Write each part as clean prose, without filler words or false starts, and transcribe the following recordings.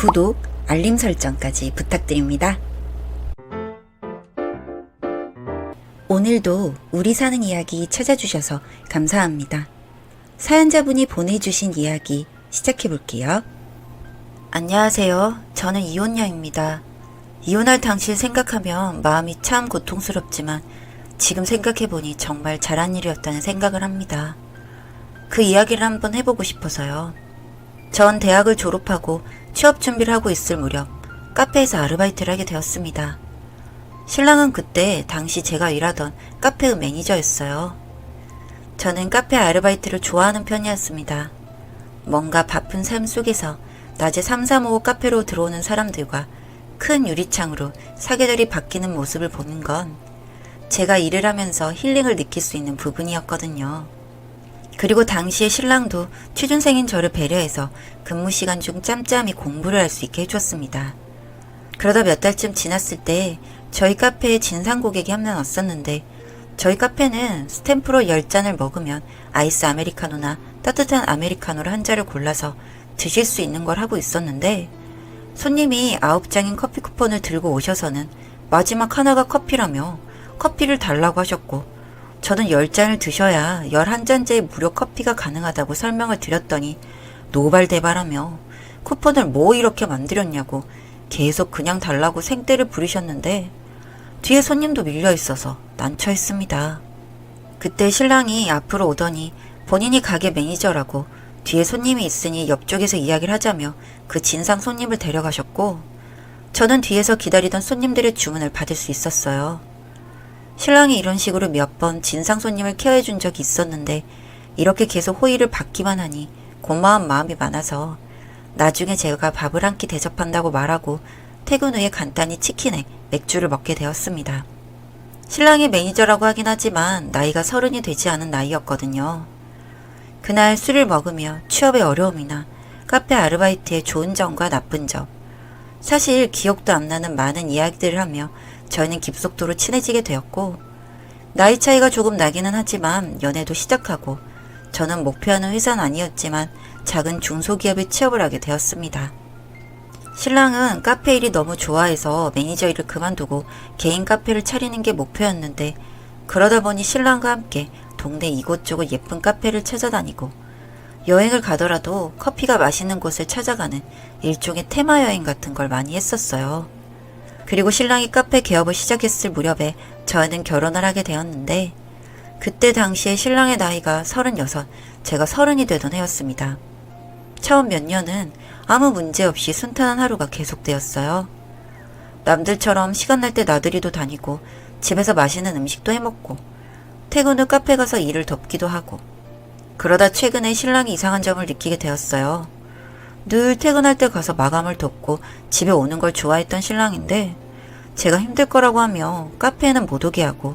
구독, 알림 설정까지 부탁드립니다. 오늘도 우리 사는 이야기 찾아주셔서 감사합니다. 사연자분이 보내주신 이야기 시작해볼게요. 안녕하세요. 저는 이혼녀입니다. 이혼할 당시를 생각하면 마음이 참 고통스럽지만 지금 생각해보니 정말 잘한 일이었다는 생각을 합니다. 그 이야기를 한번 해보고 싶어서요. 전 대학을 졸업하고 취업 준비를 하고 있을 무렵 카페에서 아르바이트를 하게 되었습니다. 신랑은 그때 당시 제가 일하던 카페의 매니저였어요. 저는 카페 아르바이트를 좋아하는 편이었습니다. 뭔가 바쁜 삶 속에서 낮에 335 카페로 들어오는 사람들과 큰 유리창으로 사계절이 바뀌는 모습을 보는 건 제가 일을 하면서 힐링을 느낄 수 있는 부분이었거든요. 그리고 당시에 신랑도 취준생인 저를 배려해서 근무 시간 중 짬짬이 공부를 할 수 있게 해줬습니다. 그러다 몇 달쯤 지났을 때 저희 카페에 진상 고객이 한 명 왔었는데 저희 카페는 스탬프로 10잔을 먹으면 아이스 아메리카노나 따뜻한 아메리카노를 한 잔을 골라서 드실 수 있는 걸 하고 있었는데 손님이 9장인 커피 쿠폰을 들고 오셔서는 마지막 하나가 커피라며 커피를 달라고 하셨고 저는 10잔을 드셔야 11잔째의 무료 커피가 가능하다고 설명을 드렸더니 노발대발하며 쿠폰을 뭐 이렇게 만들었냐고 계속 그냥 달라고 생떼를 부리셨는데 뒤에 손님도 밀려있어서 난처했습니다. 그때 신랑이 앞으로 오더니 본인이 가게 매니저라고 뒤에 손님이 있으니 옆쪽에서 이야기를 하자며 그 진상 손님을 데려가셨고 저는 뒤에서 기다리던 손님들의 주문을 받을 수 있었어요. 신랑이 이런 식으로 몇 번 진상 손님을 케어해준 적이 있었는데 이렇게 계속 호의를 받기만 하니 고마운 마음이 많아서 나중에 제가 밥을 한 끼 대접한다고 말하고 퇴근 후에 간단히 치킨에 맥주를 먹게 되었습니다. 신랑이 매니저라고 하긴 하지만 나이가 30이 되지 않은 나이였거든요. 그날 술을 먹으며 취업의 어려움이나 카페 아르바이트의 좋은 점과 나쁜 점, 사실 기억도 안 나는 많은 이야기들을 하며 저희는 급속도로 친해지게 되었고 나이 차이가 조금 나기는 하지만 연애도 시작하고 저는 목표하는 회사는 아니었지만 작은 중소기업에 취업을 하게 되었습니다. 신랑은 카페 일이 너무 좋아해서 매니저 일을 그만두고 개인 카페를 차리는 게 목표였는데 그러다 보니 신랑과 함께 동네 이곳저곳 예쁜 카페를 찾아다니고 여행을 가더라도 커피가 맛있는 곳을 찾아가는 일종의 테마 여행 같은 걸 많이 했었어요. 그리고 신랑이 카페 개업을 시작했을 무렵에 저희는 결혼을 하게 되었는데 그때 당시에 신랑의 나이가 36, 제가 30이 되던 해였습니다. 처음 몇 년은 아무 문제 없이 순탄한 하루가 계속되었어요. 남들처럼 시간 날 때 나들이도 다니고 집에서 맛있는 음식도 해먹고 퇴근 후 카페 가서 일을 돕기도 하고 그러다 최근에 신랑이 이상한 점을 느끼게 되었어요. 늘 퇴근할 때 가서 마감을 돕고 집에 오는 걸 좋아했던 신랑인데 제가 힘들 거라고 하며 카페에는 못 오게 하고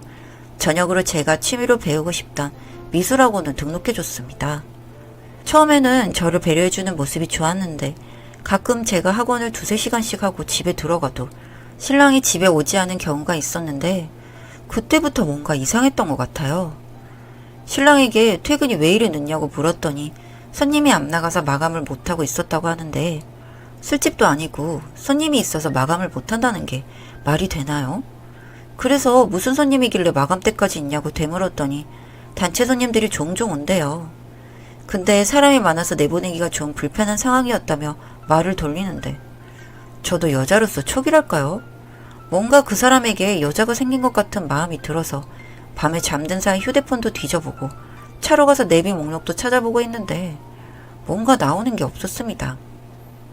저녁으로 제가 취미로 배우고 싶던 미술학원을 등록해줬습니다. 처음에는 저를 배려해주는 모습이 좋았는데 가끔 제가 학원을 2-3시간씩 하고 집에 들어가도 신랑이 집에 오지 않은 경우가 있었는데 그때부터 뭔가 이상했던 것 같아요. 신랑에게 퇴근이 왜 이리 늦냐고 물었더니 손님이 안 나가서 마감을 못하고 있었다고 하는데 술집도 아니고 손님이 있어서 마감을 못한다는 게 말이 되나요? 그래서 무슨 손님이길래 마감 때까지 있냐고 되물었더니 단체 손님들이 종종 온대요. 근데 사람이 많아서 내보내기가 좀 불편한 상황이었다며 말을 돌리는데 저도 여자로서 촉이랄까요? 뭔가 그 사람에게 여자가 생긴 것 같은 마음이 들어서 밤에 잠든 사이 휴대폰도 뒤져보고 차로 가서 내비 목록도 찾아보고 있는데 뭔가 나오는 게 없었습니다.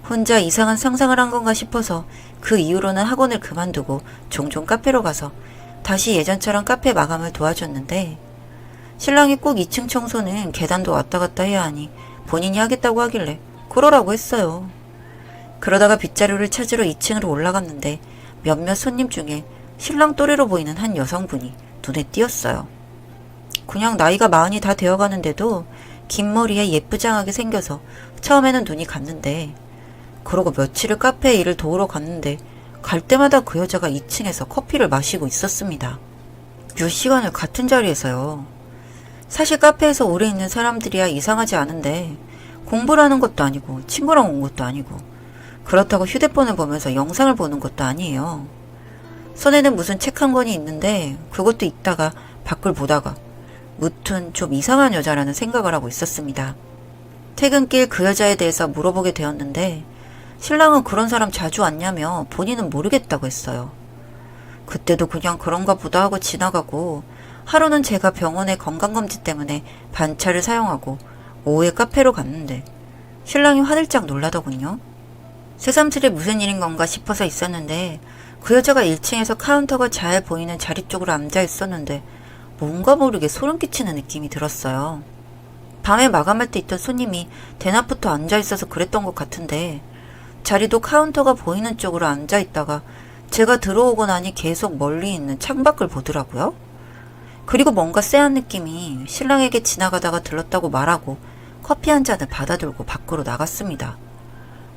혼자 이상한 상상을 한 건가 싶어서 그 이후로는 학원을 그만두고 종종 카페로 가서 다시 예전처럼 카페 마감을 도와줬는데 신랑이 꼭 2층 청소는 계단도 왔다 갔다 해야 하니 본인이 하겠다고 하길래 그러라고 했어요. 그러다가 빗자루를 찾으러 2층으로 올라갔는데 몇몇 손님 중에 신랑 또래로 보이는 한 여성분이 눈에 띄었어요. 그냥 나이가 40이 다 되어가는데도 긴 머리에 예쁘장하게 생겨서 처음에는 눈이 갔는데 그러고 며칠을 카페에 일을 도우러 갔는데 갈 때마다 그 여자가 2층에서 커피를 마시고 있었습니다. 몇 시간을 같은 자리에서요. 사실 카페에서 오래 있는 사람들이야 이상하지 않은데 공부를 하는 것도 아니고 친구랑 온 것도 아니고 그렇다고 휴대폰을 보면서 영상을 보는 것도 아니에요. 손에는 무슨 책 한 권이 있는데 그것도 읽다가 밖을 보다가 무튼 좀 이상한 여자라는 생각을 하고 있었습니다. 퇴근길 그 여자에 대해서 물어보게 되었는데 신랑은 그런 사람 자주 왔냐며 본인은 모르겠다고 했어요. 그때도 그냥 그런가 보다 하고 지나가고 하루는 제가 병원에 건강검진 때문에 반차를 사용하고 오후에 카페로 갔는데 신랑이 화들짝 놀라더군요. 새삼스레 무슨 일인 건가 싶어서 있었는데 그 여자가 1층에서 카운터가 잘 보이는 자리 쪽으로 앉아 있었는데 뭔가 모르게 소름 끼치는 느낌이 들었어요. 밤에 마감할 때 있던 손님이 대낮부터 앉아 있어서 그랬던 것 같은데 자리도 카운터가 보이는 쪽으로 앉아 있다가 제가 들어오고 나니 계속 멀리 있는 창밖을 보더라고요. 그리고 뭔가 쎄한 느낌이 신랑에게 지나가다가 들렀다고 말하고 커피 한 잔을 받아들고 밖으로 나갔습니다.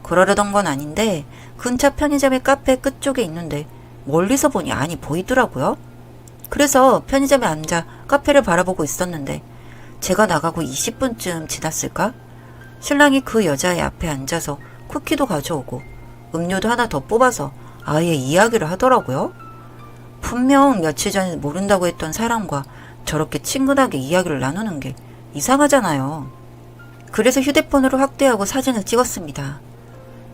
그러려던 건 아닌데 근처 편의점의 카페 끝쪽에 있는데 멀리서 보니 안이 보이더라고요. 그래서 편의점에 앉아 카페를 바라보고 있었는데 제가 나가고 20분쯤 지났을까? 신랑이 그 여자의 앞에 앉아서 쿠키도 가져오고 음료도 하나 더 뽑아서 아예 이야기를 하더라고요. 분명 며칠 전에 모른다고 했던 사람과 저렇게 친근하게 이야기를 나누는 게 이상하잖아요. 그래서 휴대폰으로 확대하고 사진을 찍었습니다.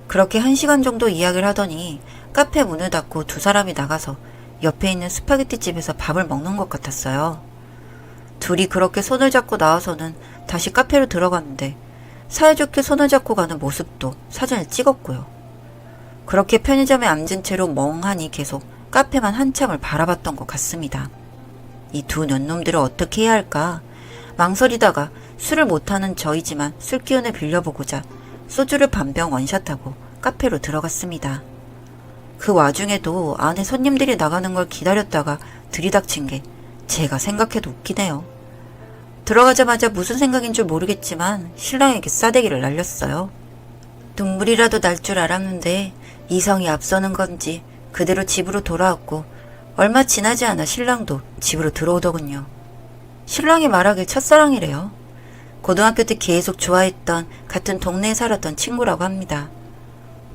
그렇게 1시간 정도 이야기를 하더니 카페 문을 닫고 두 사람이 나가서 옆에 있는 스파게티 집에서 밥을 먹는 것 같았어요. 둘이 그렇게 손을 잡고 나와서는 다시 카페로 들어갔는데 사이좋게 손을 잡고 가는 모습도 사진을 찍었고요. 그렇게 편의점에 앉은 채로 멍하니 계속 카페만 한참을 바라봤던 것 같습니다. 이 두 년놈들을 어떻게 해야 할까 망설이다가 술을 못하는 저이지만 술 기운을 빌려보고자 소주를 반병 원샷하고 카페로 들어갔습니다. 그 와중에도 안에 손님들이 나가는 걸 기다렸다가 들이닥친 게 제가 생각해도 웃기네요. 들어가자마자 무슨 생각인 줄 모르겠지만 신랑에게 싸대기를 날렸어요. 눈물이라도 날 줄 알았는데 이성이 앞서는 건지 그대로 집으로 돌아왔고 얼마 지나지 않아 신랑도 집으로 들어오더군요. 신랑이 말하길 첫사랑이래요. 고등학교 때 계속 좋아했던 같은 동네에 살았던 친구라고 합니다.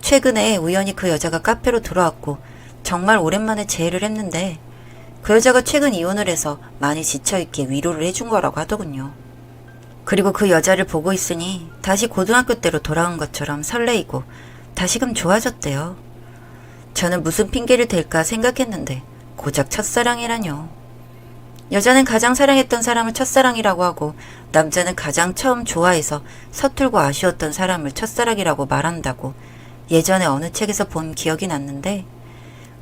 최근에 우연히 그 여자가 카페로 들어왔고 정말 오랜만에 재회를 했는데 그 여자가 최근 이혼을 해서 많이 지쳐있기에 위로를 해준 거라고 하더군요. 그리고 그 여자를 보고 있으니 다시 고등학교 때로 돌아온 것처럼 설레이고 다시금 좋아졌대요. 저는 무슨 핑계를 댈까 생각했는데 고작 첫사랑이라뇨. 여자는 가장 사랑했던 사람을 첫사랑이라고 하고 남자는 가장 처음 좋아해서 서툴고 아쉬웠던 사람을 첫사랑이라고 말한다고 예전에 어느 책에서 본 기억이 났는데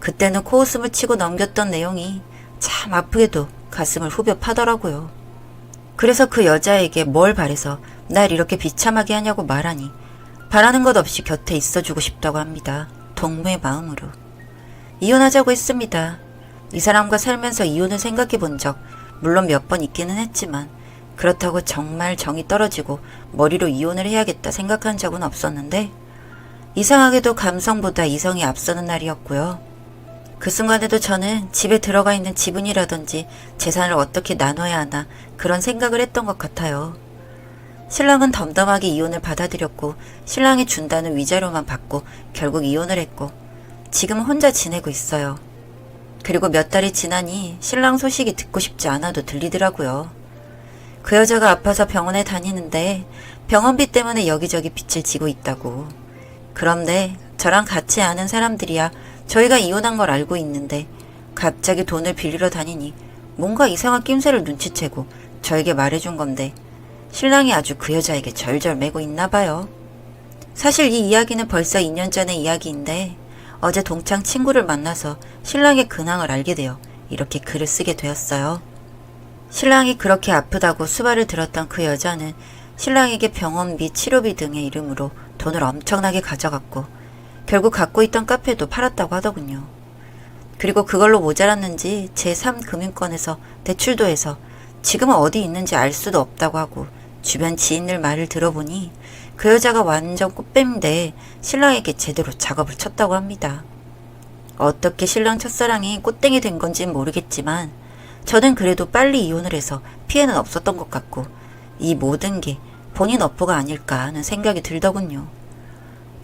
그때는 코웃음을 치고 넘겼던 내용이 참 아프게도 가슴을 후벼 파더라고요. 그래서 그 여자에게 뭘 바래서 날 이렇게 비참하게 하냐고 말하니 바라는 것 없이 곁에 있어주고 싶다고 합니다. 동무의 마음으로. 이혼하자고 했습니다. 이 사람과 살면서 이혼을 생각해 본 적 물론 몇 번 있기는 했지만 그렇다고 정말 정이 떨어지고 머리로 이혼을 해야겠다 생각한 적은 없었는데 이상하게도 감성보다 이성이 앞서는 날이었고요. 그 순간에도 저는 집에 들어가 있는 지분이라든지 재산을 어떻게 나눠야 하나 그런 생각을 했던 것 같아요. 신랑은 덤덤하게 이혼을 받아들였고 신랑이 준다는 위자료만 받고 결국 이혼을 했고 지금은 혼자 지내고 있어요. 그리고 몇 달이 지나니 신랑 소식이 듣고 싶지 않아도 들리더라고요. 그 여자가 아파서 병원에 다니는데 병원비 때문에 여기저기 빚을 지고 있다고. 그런데 저랑 같이 아는 사람들이야 저희가 이혼한 걸 알고 있는데 갑자기 돈을 빌리러 다니니 뭔가 이상한 낌새를 눈치채고 저에게 말해준 건데 신랑이 아주 그 여자에게 절절 매고 있나 봐요. 사실 이 이야기는 벌써 2년 전의 이야기인데 어제 동창 친구를 만나서 신랑의 근황을 알게 되어 이렇게 글을 쓰게 되었어요. 신랑이 그렇게 아프다고 수발을 들었던 그 여자는 신랑에게 병원비, 치료비 등의 이름으로 돈을 엄청나게 가져갔고 결국 갖고 있던 카페도 팔았다고 하더군요. 그리고 그걸로 모자랐는지 제3금융권에서 대출도 해서 지금은 어디 있는지 알 수도 없다고 하고 주변 지인들 말을 들어보니 그 여자가 완전 꽃뱀인데 신랑에게 제대로 작업을 쳤다고 합니다. 어떻게 신랑 첫사랑이 꽃땡이 된 건지는 모르겠지만 저는 그래도 빨리 이혼을 해서 피해는 없었던 것 같고 이 모든 게 본인 업보가 아닐까 하는 생각이 들더군요.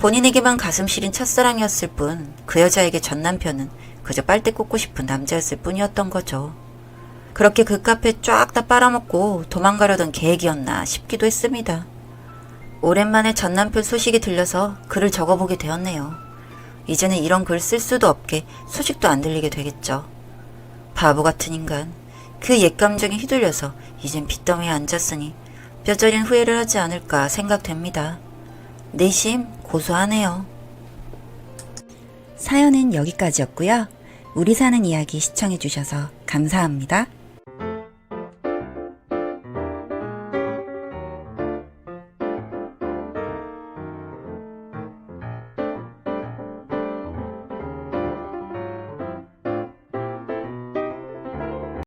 본인에게만 가슴 시린 첫사랑이었을 뿐 그 여자에게 전 남편은 그저 빨대 꽂고 싶은 남자였을 뿐이었던 거죠. 그렇게 그 카페 쫙 다 빨아먹고 도망가려던 계획이었나 싶기도 했습니다. 오랜만에 전 남편 소식이 들려서 글을 적어보게 되었네요. 이제는 이런 글 쓸 수도 없게 소식도 안 들리게 되겠죠. 바보 같은 인간. 그 옛 감정에 휘둘려서 이젠 빚더미에 앉았으니 뼈저린 후회를 하지 않을까 생각됩니다. 내심 고소하네요. 사연은 여기까지였고요. 우리 사는 이야기 시청해주셔서 감사합니다.